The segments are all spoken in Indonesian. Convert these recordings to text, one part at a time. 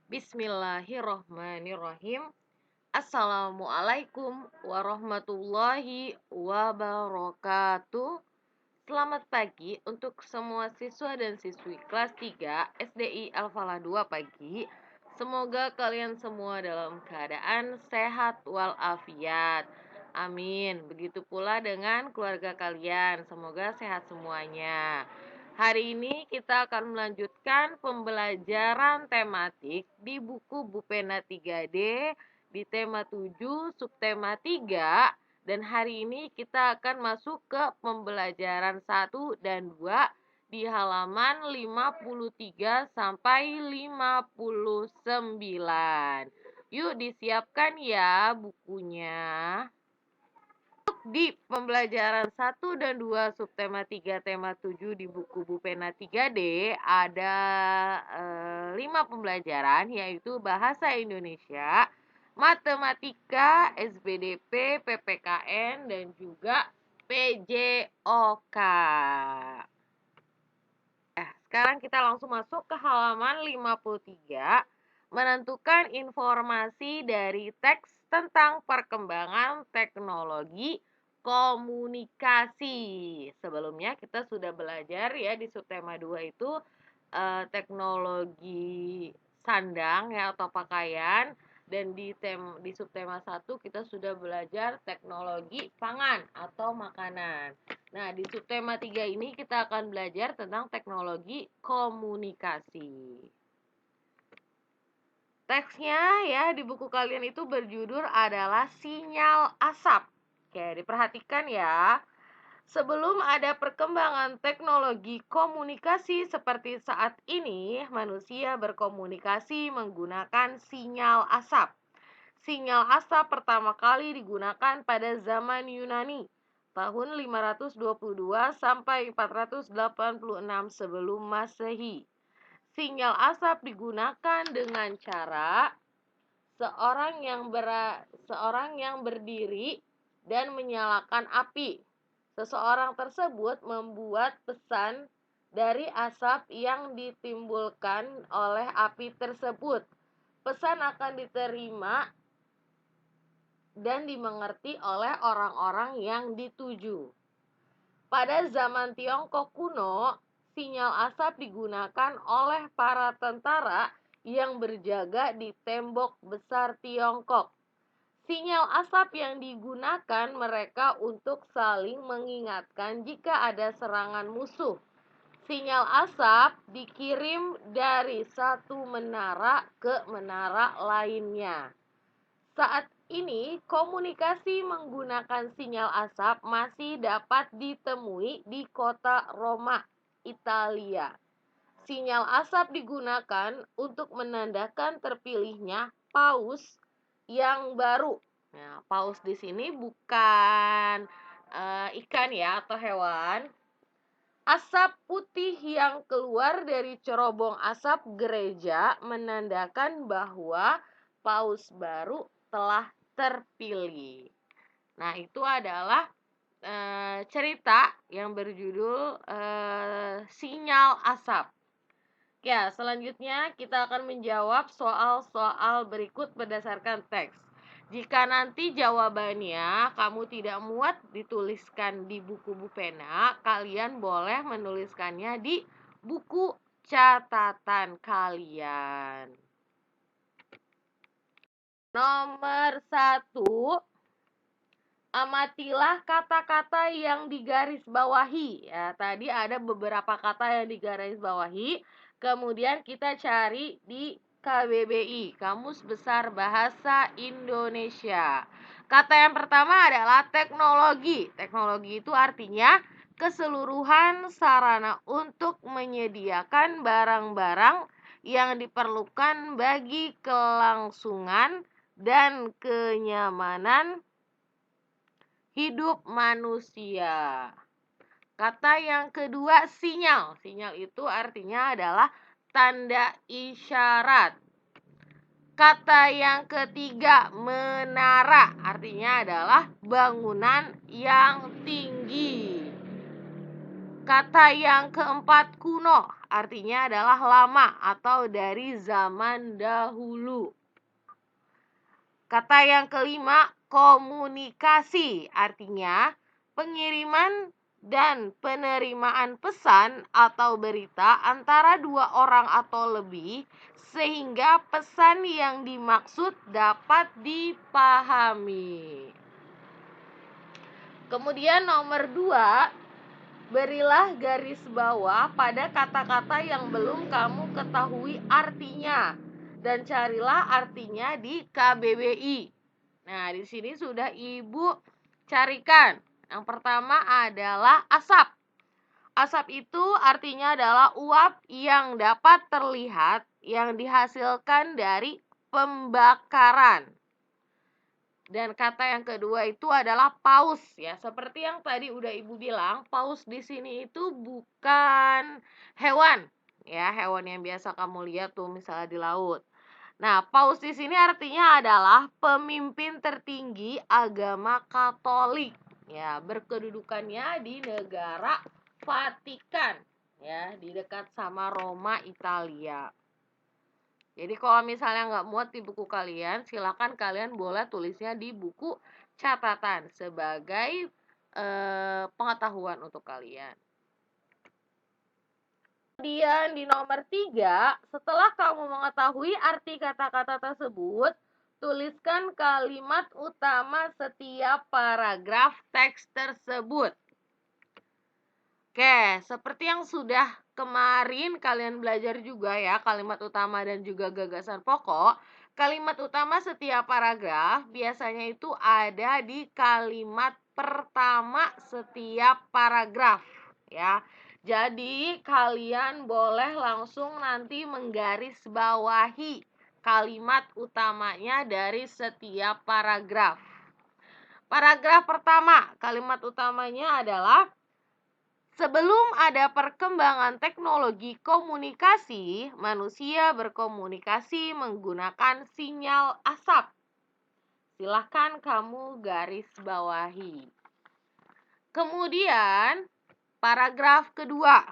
Bismillahirrohmanirrohim. Assalamualaikum warahmatullahi wabarakatuh. Selamat pagi untuk semua siswa dan siswi kelas 3 SDI Al-Falah 2 pagi. Semoga kalian semua dalam keadaan sehat walafiat. Amin. Begitu pula dengan keluarga kalian. Semoga sehat semuanya. Hari ini kita akan melanjutkan pembelajaran tematik di buku Bupena 3D di tema 7, subtema 3. Dan hari ini kita akan masuk ke pembelajaran 1 dan 2 di halaman 53 sampai 59. Yuk disiapkan ya bukunya. Di pembelajaran 1 dan 2 subtema 3 tema 7 di buku Bupena 3D ada 5 pembelajaran, yaitu bahasa Indonesia, matematika, SBDP, PPKN, dan juga PJOK. Sekarang kita langsung masuk ke halaman 53, menentukan informasi dari teks tentang perkembangan teknologi komunikasi. Sebelumnya kita sudah belajar ya di subtema 2 itu teknologi sandang ya atau pakaian, dan di subtema 1 kita sudah belajar teknologi pangan atau makanan. Nah, di subtema 3 ini kita akan belajar tentang teknologi komunikasi. Teksnya ya di buku kalian itu berjudul adalah sinyal asap. Oke, diperhatikan ya. Sebelum ada perkembangan teknologi komunikasi seperti saat ini, manusia berkomunikasi menggunakan sinyal asap. Sinyal asap pertama kali digunakan pada zaman Yunani, tahun 522 sampai 486 sebelum Masehi. Sinyal asap digunakan dengan cara seorang yang berdiri dan menyalakan api. Seseorang tersebut membuat pesan dari asap yang ditimbulkan oleh api tersebut. Pesan akan diterima dan dimengerti oleh orang-orang yang dituju. Pada zaman Tiongkok kuno, sinyal asap digunakan oleh para tentara yang berjaga di tembok besar Tiongkok. Sinyal asap yang digunakan mereka untuk saling mengingatkan jika ada serangan musuh. Sinyal asap dikirim dari satu menara ke menara lainnya. Saat ini, komunikasi menggunakan sinyal asap masih dapat ditemui di kota Roma, Italia. Sinyal asap digunakan untuk menandakan terpilihnya paus yang baru. Nah, paus di sini bukan ikan ya atau hewan. Asap putih yang keluar dari cerobong asap gereja menandakan bahwa paus baru telah terpilih. Nah, itu adalah cerita yang berjudul sinyal asap. Ya, selanjutnya kita akan menjawab soal-soal berikut berdasarkan teks. Jika nanti jawabannya kamu tidak muat dituliskan di buku Bupena, kalian boleh menuliskannya di buku catatan kalian. Nomor 1, amatilah kata-kata yang digarisbawahi. Ya, tadi ada beberapa kata yang digarisbawahi. Kemudian kita cari di KBBI, Kamus Besar Bahasa Indonesia. Kata yang pertama adalah teknologi. Teknologi itu artinya keseluruhan sarana untuk menyediakan barang-barang yang diperlukan bagi kelangsungan dan kenyamanan hidup manusia. Kata yang kedua, sinyal. Sinyal itu artinya adalah tanda isyarat. Kata yang ketiga, menara. Artinya adalah bangunan yang tinggi. Kata yang keempat, kuno. artinya adalah lama atau dari zaman dahulu. Kata yang kelima, komunikasi, artinya pengiriman dan penerimaan pesan atau berita antara dua orang atau lebih sehingga pesan yang dimaksud dapat dipahami. Kemudian nomor 2, berilah garis bawah pada kata-kata yang belum kamu ketahui artinya dan carilah artinya di KBBI. Nah, di sini sudah Ibu carikan. Yang pertama adalah asap. Asap itu artinya adalah uap yang dapat terlihat yang dihasilkan dari pembakaran. Dan kata yang kedua itu adalah paus ya. Seperti yang tadi udah Ibu bilang, paus di sini itu bukan hewan ya, hewan yang biasa kamu lihat tuh misalnya di laut. Nah, paus di sini artinya adalah pemimpin tertinggi agama Katolik ya, berkedudukannya di negara Vatikan ya, di dekat sama Roma, Italia. Jadi kalau misalnya nggak muat di buku kalian, silakan kalian boleh tulisnya di buku catatan sebagai pengetahuan untuk kalian. Kemudian di nomor 3, setelah kamu mengetahui arti kata-kata tersebut, tuliskan kalimat utama setiap paragraf teks tersebut. Oke, seperti yang sudah kemarin kalian belajar juga ya, kalimat utama dan juga gagasan pokok. Kalimat utama setiap paragraf biasanya itu ada di kalimat pertama setiap paragraf ya. Jadi kalian boleh langsung nanti menggarisbawahi kalimat utamanya dari setiap paragraf. Paragraf pertama, kalimat utamanya adalah sebelum ada perkembangan teknologi komunikasi, manusia berkomunikasi menggunakan sinyal asap. Silahkan kamu garis bawahi. Kemudian, paragraf kedua.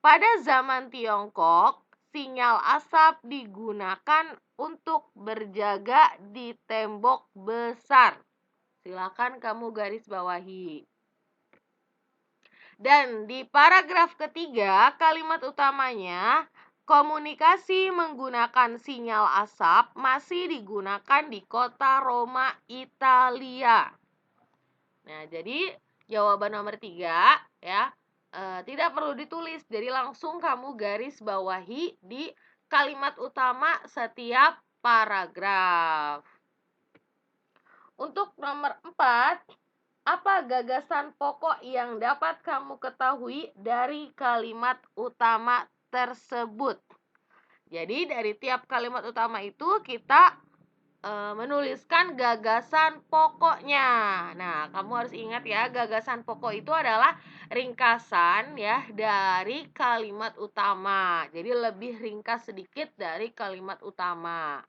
Pada zaman Tiongkok, sinyal asap digunakan untuk berjaga di tembok besar. Silakan kamu garis bawahi. Dan di paragraf ketiga, kalimat utamanya, komunikasi menggunakan sinyal asap masih digunakan di kota Roma, Italia. Nah, jadi jawaban nomor 3 ya, tidak perlu ditulis, jadi langsung kamu garis bawahi di kalimat utama setiap paragraf. Untuk nomor 4, apa gagasan pokok yang dapat kamu ketahui dari kalimat utama tersebut? Jadi dari tiap kalimat utama itu kita menuliskan gagasan pokoknya. Nah, kamu harus ingat ya, gagasan pokok itu adalah ringkasan ya dari kalimat utama. Jadi lebih ringkas sedikit dari kalimat utama.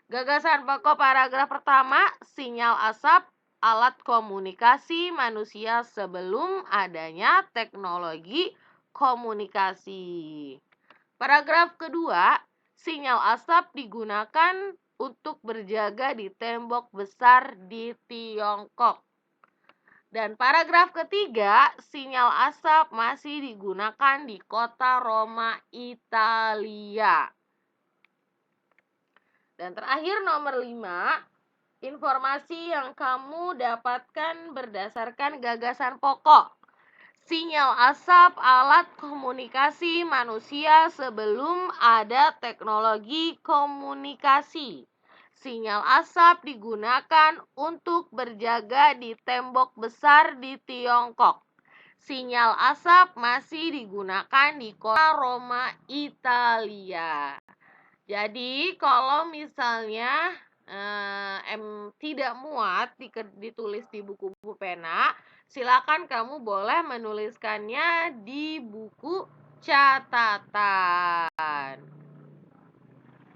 Gagasan pokok paragraf pertama, sinyal asap alat komunikasi manusia sebelum adanya teknologi komunikasi. Paragraf kedua, sinyal asap digunakan untuk berjaga di tembok besar di Tiongkok. Dan paragraf ketiga, sinyal asap masih digunakan di kota Roma, Italia. Dan terakhir nomor 5, informasi yang kamu dapatkan berdasarkan gagasan pokok. Sinyal asap alat komunikasi manusia sebelum ada teknologi komunikasi. Sinyal asap digunakan untuk berjaga di tembok besar di Tiongkok. Sinyal asap masih digunakan di kota Roma, Italia. Jadi kalau misalnya tidak muat ditulis di buku pena, silakan kamu boleh menuliskannya di buku catatan.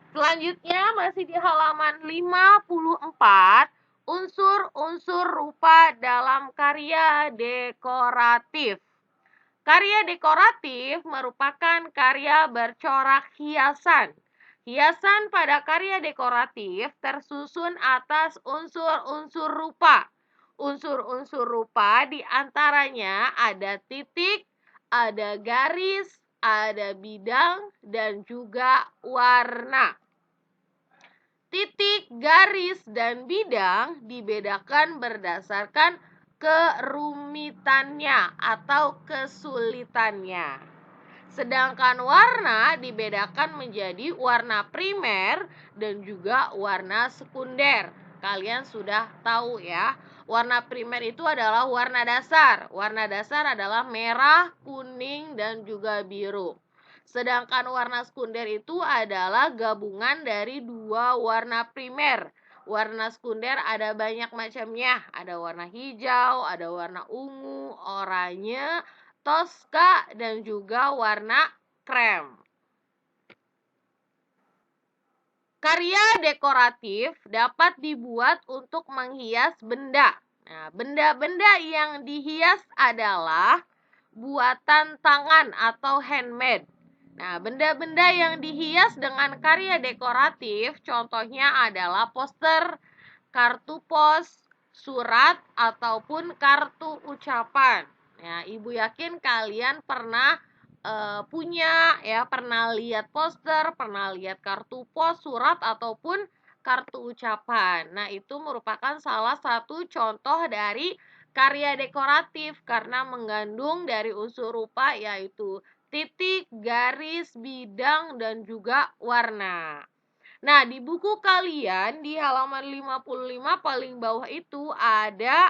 Selanjutnya masih di halaman 54, unsur-unsur rupa dalam karya dekoratif. Karya dekoratif merupakan karya bercorak hiasan. Hiasan pada karya dekoratif tersusun atas unsur-unsur rupa. Unsur-unsur rupa diantaranya ada titik, ada garis, ada bidang, dan juga warna. Titik, garis, dan bidang dibedakan berdasarkan kerumitannya atau kesulitannya. Sedangkan warna dibedakan menjadi warna primer dan juga warna sekunder. Kalian sudah tahu ya, warna primer itu adalah warna dasar. Warna dasar adalah merah, kuning, dan juga biru. Sedangkan warna sekunder itu adalah gabungan dari dua warna primer. Warna sekunder ada banyak macamnya. Ada warna hijau, ada warna ungu, oranye, toska, dan juga warna krem. Karya dekoratif dapat dibuat untuk menghias benda. Nah, benda-benda yang dihias adalah buatan tangan atau handmade. Nah, benda-benda yang dihias dengan karya dekoratif contohnya adalah poster, kartu pos, surat, ataupun kartu ucapan. Ya, Ibu yakin kalian pernah punya ya, pernah lihat poster, pernah lihat kartu pos, surat, ataupun kartu ucapan. Nah, itu merupakan salah satu contoh dari karya dekoratif karena mengandung dari unsur rupa yaitu titik, garis, bidang, dan juga warna. Nah, di buku kalian di halaman 55 paling bawah itu ada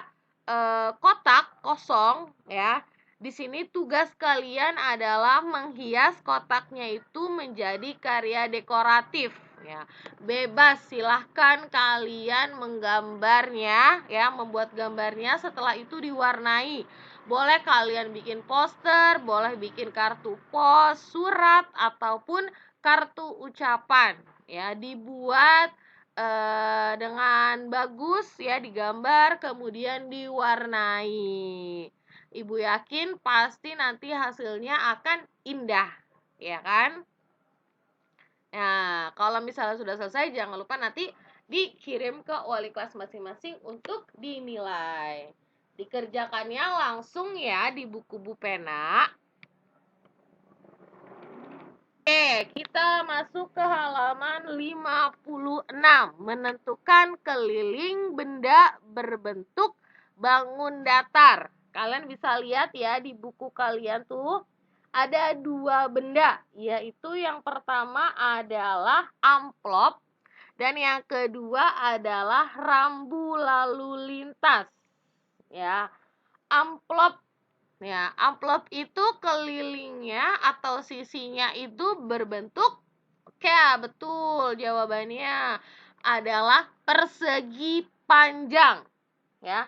kotak kosong ya. Di sini tugas kalian adalah menghias kotaknya itu menjadi karya dekoratif ya. Bebas, silahkan kalian menggambarnya ya, membuat gambarnya, setelah itu diwarnai. Boleh kalian bikin poster, boleh bikin kartu pos, surat, ataupun kartu ucapan ya, dibuat dengan bagus ya, digambar kemudian diwarnai. Ibu yakin pasti nanti hasilnya akan indah, ya kan? Nah, kalau misalnya sudah selesai jangan lupa nanti dikirim ke wali kelas masing-masing untuk dinilai. Dikerjakannya langsung ya di buku Bu Pena. Oke, kita masuk ke halaman 56. Menentukan keliling benda berbentuk bangun datar. Kalian bisa lihat ya di buku kalian tuh ada dua benda, yaitu yang pertama adalah amplop dan yang kedua adalah rambu lalu lintas. Ya, amplop. Ya, amplop itu kelilingnya atau sisinya itu berbentuk, ya betul, jawabannya adalah persegi panjang. Ya,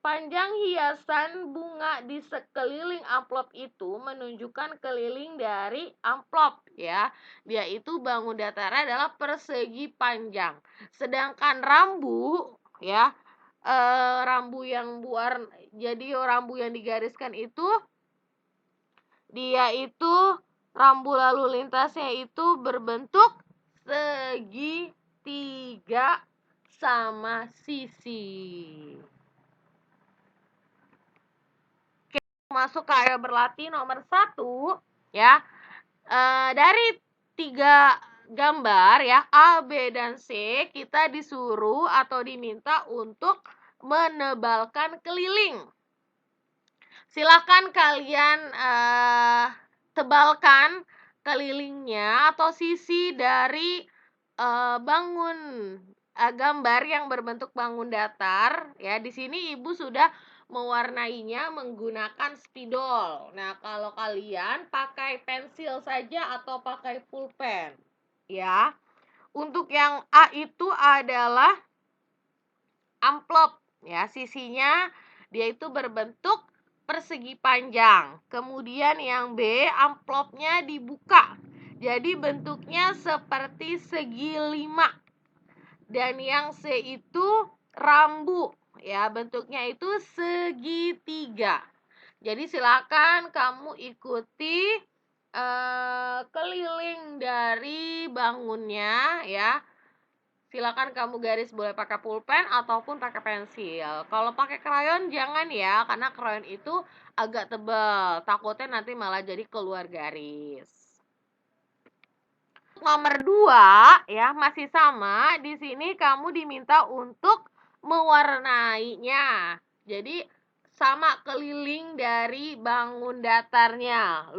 panjang hiasan bunga di sekeliling amplop itu menunjukkan keliling dari amplop ya. Dia itu bangun datar adalah persegi panjang. Sedangkan rambu ya, rambu yang rambu yang digariskan itu dia itu rambu lalu lintasnya itu berbentuk segitiga sama sisi. Oke, masuk ke area berlatih nomor 1 ya. Dari 3 gambar ya, A, B, dan C, kita disuruh atau diminta untuk menebalkan keliling. Silakan kalian tebalkan kelilingnya atau sisi dari gambar yang berbentuk bangun datar ya. Di sini Ibu sudah mewarnainya menggunakan spidol. Nah, kalau kalian pakai pensil saja atau pakai pulpen ya. Untuk yang A itu adalah amplop ya, sisinya dia itu berbentuk persegi panjang. Kemudian yang B, amplopnya dibuka. Jadi bentuknya seperti segi 5. Dan yang C itu rambu ya, bentuknya itu segitiga. Jadi silakan kamu ikuti keliling dari bangunnya ya. Silakan kamu garis, boleh pakai pulpen ataupun pakai pensil. Kalau pakai krayon jangan ya, karena krayon itu agak tebal. Takutnya nanti malah jadi keluar garis. Nomor 2 ya, masih sama. Di sini kamu diminta untuk mewarnainya. Jadi sama keliling dari bangun datarnya,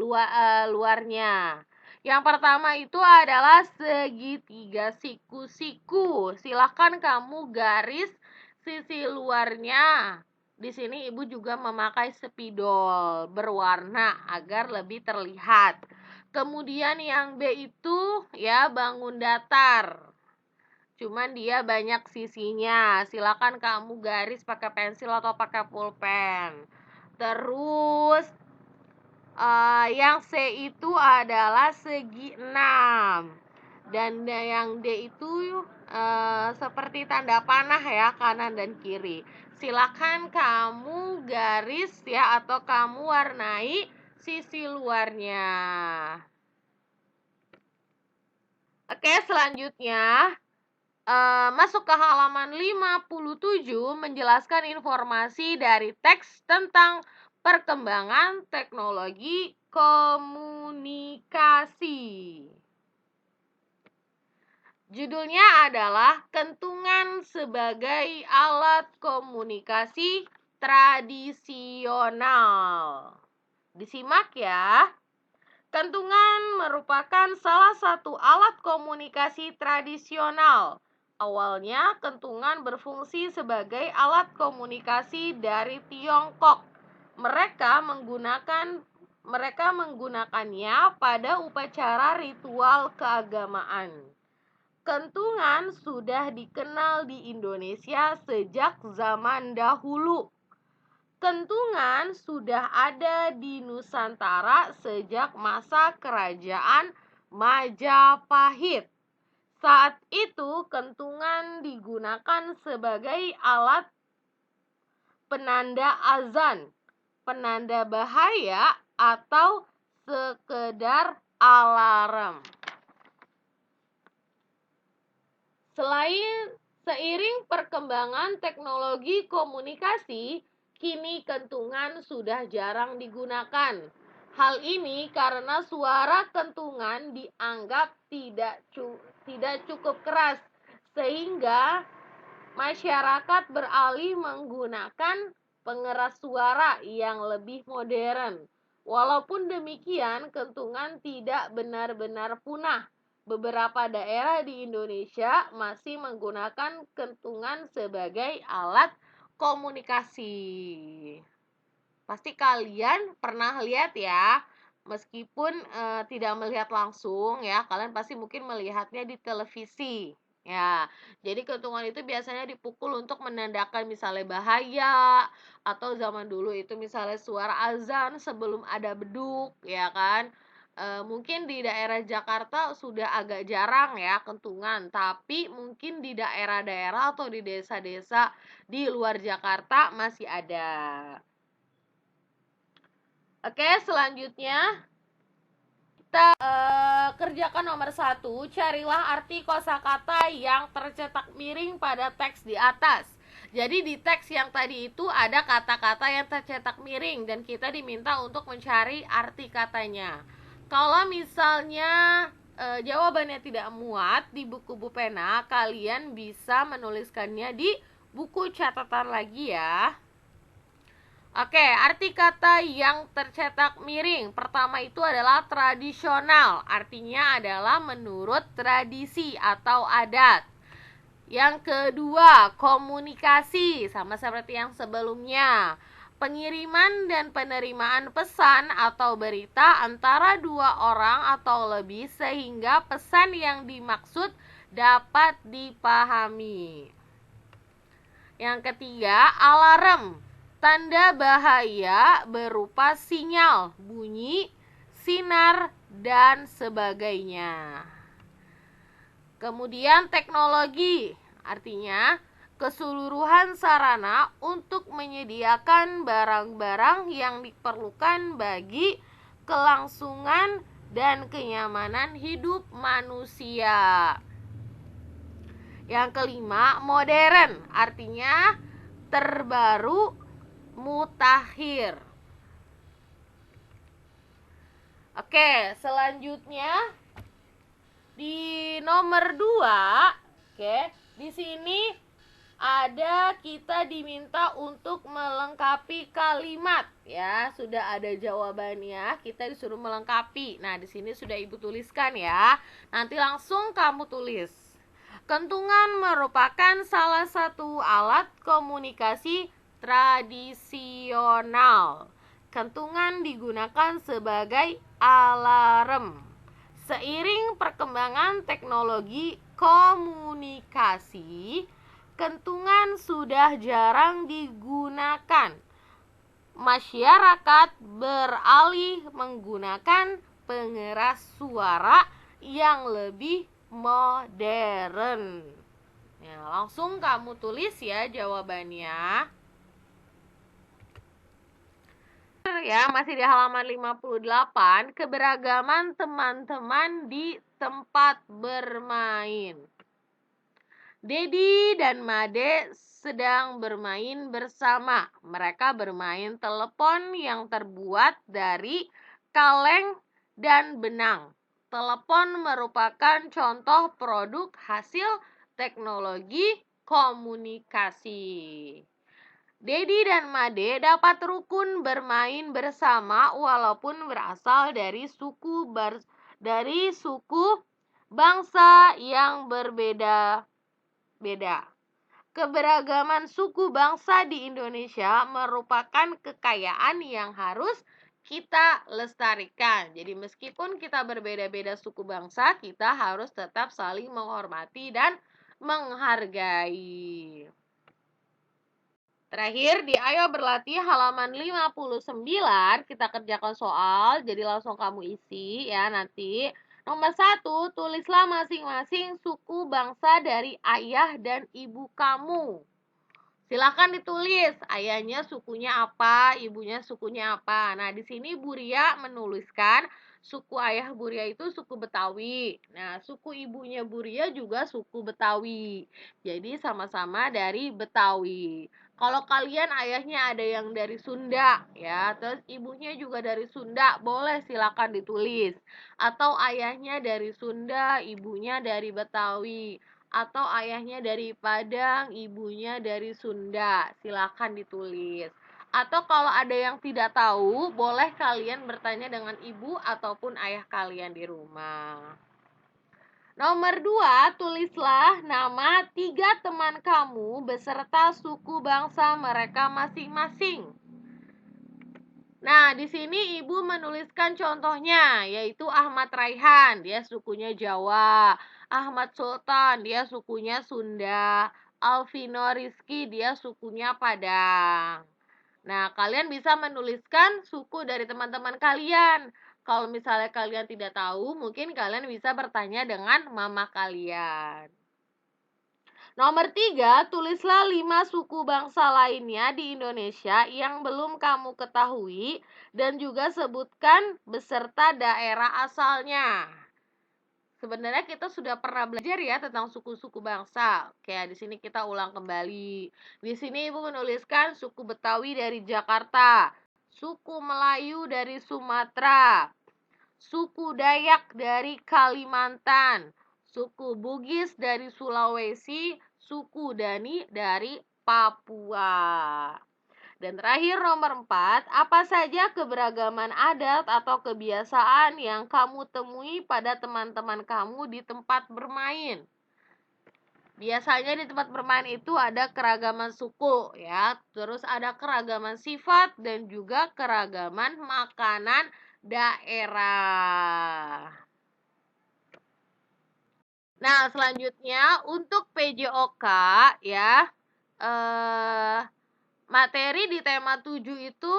luarnya. Yang pertama itu adalah segitiga siku-siku. Silahkan kamu garis sisi luarnya. Di sini ibu juga memakai spidol berwarna agar lebih terlihat. Kemudian yang B itu ya bangun datar. Cuman dia banyak sisinya. Silakan kamu garis pakai pensil atau pakai pulpen. Terus yang C itu adalah segi 6. Dan yang D itu seperti tanda panah ya, kanan dan kiri. Silakan kamu garis ya atau kamu warnai sisi luarnya. Oke, selanjutnya masuk ke halaman 57 menjelaskan informasi dari teks tentang perkembangan teknologi komunikasi. Judulnya adalah Kentungan sebagai alat komunikasi tradisional. Disimak ya. Kentungan merupakan salah satu alat komunikasi tradisional. Awalnya, kentungan berfungsi sebagai alat komunikasi dari Tiongkok. Mereka menggunakannya pada upacara ritual keagamaan. Kentungan sudah dikenal di Indonesia sejak zaman dahulu. Kentungan sudah ada di Nusantara sejak masa kerajaan Majapahit. Saat itu kentungan digunakan sebagai alat penanda azan, penanda bahaya, atau sekedar alarm. Seiring perkembangan teknologi komunikasi, kini kentungan sudah jarang digunakan. Hal ini karena suara kentungan dianggap tidak cukup keras, sehingga masyarakat beralih menggunakan pengeras suara yang lebih modern. Walaupun demikian, kentungan tidak benar-benar punah. Beberapa daerah di Indonesia masih menggunakan kentungan sebagai alat komunikasi. Pasti kalian pernah lihat ya, meskipun tidak melihat langsung ya, kalian pasti mungkin melihatnya di televisi. Ya, jadi kentungan itu biasanya dipukul untuk menandakan misalnya bahaya, atau zaman dulu itu misalnya suara azan sebelum ada beduk, ya kan? Mungkin di daerah Jakarta sudah agak jarang ya kentungan, tapi mungkin di daerah-daerah atau di desa-desa di luar Jakarta masih ada. Oke, selanjutnya kita kerjakan nomor 1. Carilah arti kosakata yang tercetak miring pada teks di atas. Jadi di teks yang tadi itu ada kata-kata yang tercetak miring dan kita diminta untuk mencari arti katanya. Kalau misalnya jawabannya tidak muat di buku pena, kalian bisa menuliskannya di buku catatan lagi ya. Oke, arti kata yang tercetak miring. Pertama itu adalah tradisional. Artinya adalah menurut tradisi atau adat. Yang kedua, komunikasi. Sama seperti yang sebelumnya. Pengiriman dan penerimaan pesan atau berita antara dua orang atau lebih sehingga pesan yang dimaksud dapat dipahami. Yang ketiga, alarm. Tanda bahaya berupa sinyal, bunyi, sinar, dan sebagainya. Kemudian teknologi, artinya keseluruhan sarana untuk menyediakan barang-barang yang diperlukan bagi kelangsungan dan kenyamanan hidup manusia. Yang kelima, modern, artinya terbaru, mutakhir. Oke, selanjutnya di nomor 2, di sini ada kita diminta untuk melengkapi kalimat ya. Sudah ada jawabannya, kita disuruh melengkapi. Nah, di sini sudah Ibu tuliskan ya. Nanti langsung kamu tulis. Kentungan merupakan salah satu alat komunikasi tradisional. Kentungan digunakan sebagai alarm. Seiring perkembangan teknologi komunikasi, kentungan sudah jarang digunakan. Masyarakat beralih menggunakan pengeras suara yang lebih modern. Ya, langsung kamu tulis ya jawabannya. Ya, masih di halaman 58, keberagaman teman-teman di tempat bermain. Dedi dan Made sedang bermain bersama. Mereka bermain telepon yang terbuat dari kaleng dan benang. Telepon merupakan contoh produk hasil teknologi komunikasi. Dedi dan Made dapat rukun bermain bersama walaupun berasal dari suku bangsa yang berbeda-beda. Keberagaman suku bangsa di Indonesia merupakan kekayaan yang harus kita lestarikan. Jadi meskipun kita berbeda-beda suku bangsa, kita harus tetap saling menghormati dan menghargai. Terakhir, di Ayo Berlatih halaman 59, kita kerjakan soal, jadi langsung kamu isi ya nanti. Nomor 1, tulislah masing-masing suku bangsa dari ayah dan ibu kamu. Silahkan ditulis, ayahnya sukunya apa, ibunya sukunya apa. Nah, di sini Bu Ria menuliskan suku ayah Bu Ria itu suku Betawi. Nah, suku ibunya Bu Ria juga suku Betawi. Jadi sama-sama dari Betawi. Kalau kalian ayahnya ada yang dari Sunda ya, terus ibunya juga dari Sunda, boleh silakan ditulis. Atau ayahnya dari Sunda, ibunya dari Betawi. Atau ayahnya dari Padang, ibunya dari Sunda, silakan ditulis. Atau kalau ada yang tidak tahu, boleh kalian bertanya dengan ibu ataupun ayah kalian di rumah. Nomor 2, tulislah nama 3 teman kamu beserta suku bangsa mereka masing-masing. Nah, di sini Ibu menuliskan contohnya, yaitu Ahmad Raihan, dia sukunya Jawa. Ahmad Sultan, dia sukunya Sunda. Alvino Rizky, dia sukunya Padang. Nah, kalian bisa menuliskan suku dari teman-teman kalian. Kalau misalnya kalian tidak tahu, mungkin kalian bisa bertanya dengan mama kalian. Nomor 3, tulislah 5 suku bangsa lainnya di Indonesia yang belum kamu ketahui dan juga sebutkan beserta daerah asalnya. Sebenarnya kita sudah pernah belajar ya tentang suku-suku bangsa. Kayak di sini kita ulang kembali. Di sini Ibu menuliskan suku Betawi dari Jakarta, suku Melayu dari Sumatera, suku Dayak dari Kalimantan, suku Bugis dari Sulawesi, suku Dani dari Papua. Dan terakhir nomor 4, apa saja keberagaman adat atau kebiasaan yang kamu temui pada teman-teman kamu di tempat bermain? Biasanya di tempat bermain itu ada keragaman suku ya, terus ada keragaman sifat dan juga keragaman makanan daerah. Nah, selanjutnya untuk PJOK ya, materi di tema 7 itu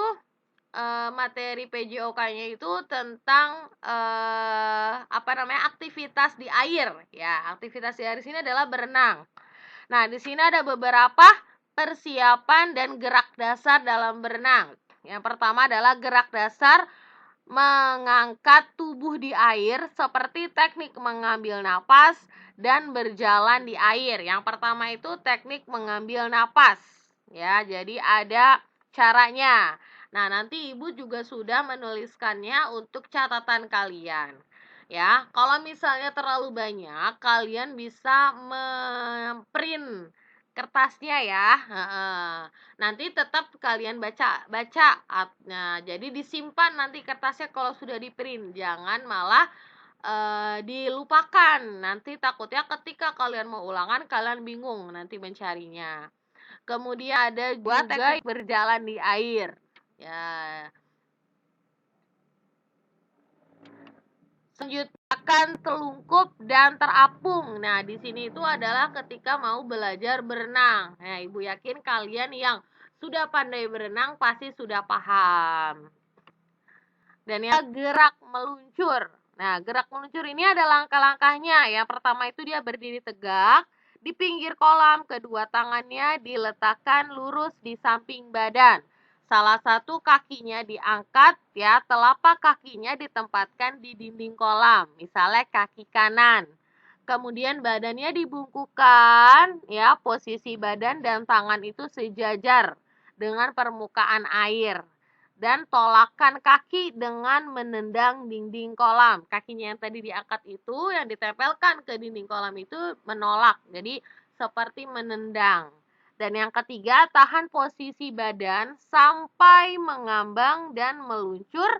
materi PJOK-nya itu tentang aktivitas di air ya. Aktivitas di air sini adalah berenang. Nah, di sini ada beberapa persiapan dan gerak dasar dalam berenang. Yang pertama adalah gerak dasar mengangkat tubuh di air seperti teknik mengambil napas dan berjalan di air. Yang pertama itu teknik mengambil napas. Ya, jadi ada caranya. Nah, nanti Ibu juga sudah menuliskannya untuk catatan kalian. Ya, kalau misalnya terlalu banyak, kalian bisa memprint kertasnya ya. Nanti tetap kalian baca. Nah, jadi disimpan nanti kertasnya kalau sudah di-print. Jangan malah dilupakan. Nanti takutnya ketika kalian mau ulangan, kalian bingung nanti mencarinya. Kemudian ada juga teknik berjalan di air. Ya. Selanjutnya akan telungkup dan terapung. Nah, di sini itu adalah ketika mau belajar berenang. Nah, Ibu yakin kalian yang sudah pandai berenang pasti sudah paham. Dan yang gerak meluncur. Nah, gerak meluncur ini ada langkah-langkahnya. Yang pertama itu dia berdiri tegak di pinggir kolam, kedua tangannya diletakkan lurus di samping badan. Salah satu kakinya diangkat ya, telapak kakinya ditempatkan di dinding kolam, misalnya kaki kanan. Kemudian badannya dibungkukkan ya, posisi badan dan tangan itu sejajar dengan permukaan air. Dan tolakkan kaki dengan menendang dinding kolam. Kakinya yang tadi diangkat itu, yang ditempelkan ke dinding kolam itu menolak. Jadi seperti menendang. Dan yang ketiga, tahan posisi badan sampai mengambang dan meluncur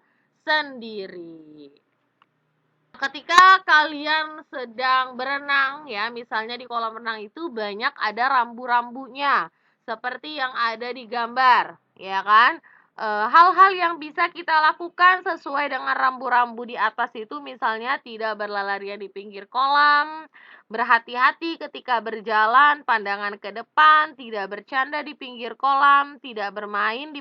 sendiri. Ketika kalian sedang berenang ya, misalnya di kolam renang itu banyak ada rambu-rambunya. Seperti yang ada di gambar, ya kan? Hal-hal yang bisa kita lakukan sesuai dengan rambu-rambu di atas itu misalnya tidak berlarian di pinggir kolam, berhati-hati ketika berjalan, pandangan ke depan, tidak bercanda di pinggir kolam, tidak bermain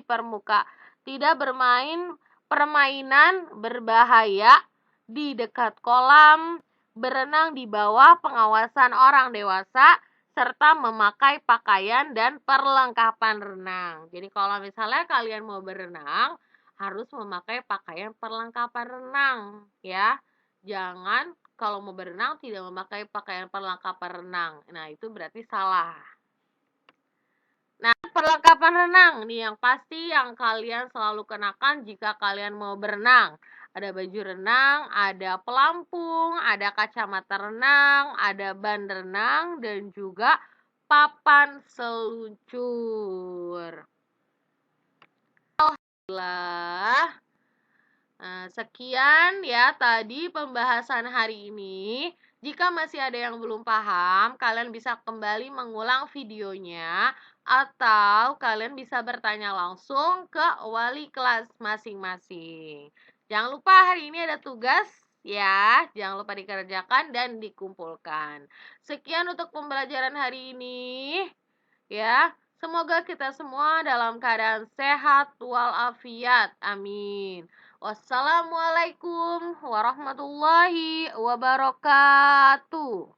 permainan berbahaya di dekat kolam, berenang di bawah pengawasan orang dewasa, serta memakai pakaian dan perlengkapan renang. Jadi kalau misalnya kalian mau berenang, harus memakai pakaian perlengkapan renang ya. Jangan kalau mau berenang tidak memakai pakaian perlengkapan renang. Nah, itu berarti salah. Nah, perlengkapan renang nih yang pasti yang kalian selalu kenakan jika kalian mau berenang. Ada baju renang, ada pelampung, ada kacamata renang, ada ban renang, dan juga papan seluncur. Alhamdulillah. Nah, sekian ya tadi pembahasan hari ini. Jika masih ada yang belum paham, kalian bisa kembali mengulang videonya atau kalian bisa bertanya langsung ke wali kelas masing-masing. Jangan lupa hari ini ada tugas ya, jangan lupa dikerjakan dan dikumpulkan. Sekian untuk pembelajaran hari ini ya. Semoga kita semua dalam keadaan sehat walafiat. Amin. Wassalamualaikum warahmatullahi wabarakatuh.